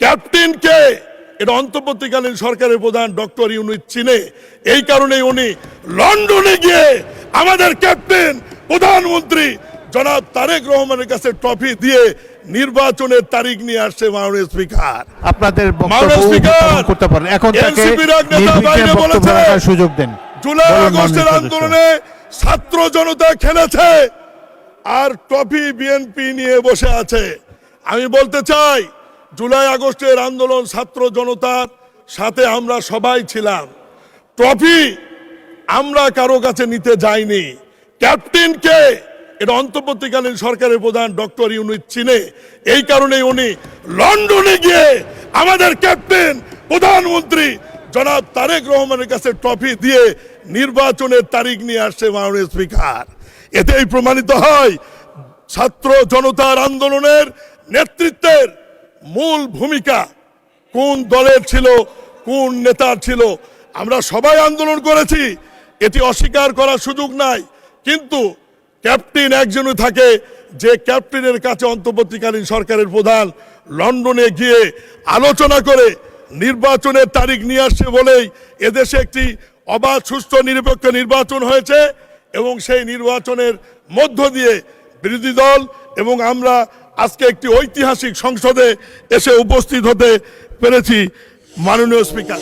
ক্যাপ্টেনকে এটা অন্তর্বর্তীকালীন সরকারের প্রধান ডক্টর ইউনূস চিনে, এই কারণেই উনি লন্ডনে গিয়ে আমাদের ক্যাপ্টেন প্রধানমন্ত্রী জনাব তারেক রহমানের কাছে ট্রফি দিয়ে নির্বাচনের তারিখ নিয়ে আসছে। মাননীয় স্পিকার, আপনাদের মাননীয় স্পিকার করতে পারেন, এখন তাকে এনসিপির এক নেতা বাইরে বলেছে সুযোগ দেন। জুলাই আগস্টের আন্দোলনে ছাত্র জনতা খেলেছে আর ট্রফি বিএনপি নিয়ে বসে আছে। আমি বলতে চাই, জুলাই আগস্টের আন্দোলন ছাত্র জনতার সাথে আমরা সবাই ছিলাম। ট্রফি আমরা কারো কাছে নিতে যাইনি। ক্যাপ্টেনকে এটা অন্তর্বর্তীকালীন সরকারের প্রধান ডক্টর ইউনূস চিনে, এই কারণেই উনি লন্ডনে গিয়ে আমাদের ক্যাপ্টেন প্রধানমন্ত্রী জনাব তারেক রহমানের কাছে ট্রফি দিয়ে নির্বাচনের তারিখ নিয়ে আসছে। মাননীয় স্পিকার, এতেই প্রমাণিত হয় ছাত্র জনতার আন্দোলনের নেতৃত্বের মূল ভূমিকা কোন দলের ছিল, কোন নেতার ছিল। আমরা সবাই আন্দোলন করেছি, এটি অস্বীকার করার সুযোগ নাই, কিন্তু ক্যাপ্টেন একজনই থাকে যে ক্যাপ্টেনের কাছে অন্তর্বর্তীকালীন সরকারের প্রধান লন্ডনে গিয়ে আলোচনা করে নির্বাচনের তারিখ নিয়ে আসছে বলেই এদেশে একটি অবাধ সুষ্ঠু নিরপেক্ষ নির্বাচন হয়েছে এবং সেই নির্বাচনের মধ্য দিয়ে বিরোধী দল এবং আমরা আজকে একটি ঐতিহাসিক সংসদে এসে উপস্থিত হতে পেরেছি। মাননীয় স্পিকার।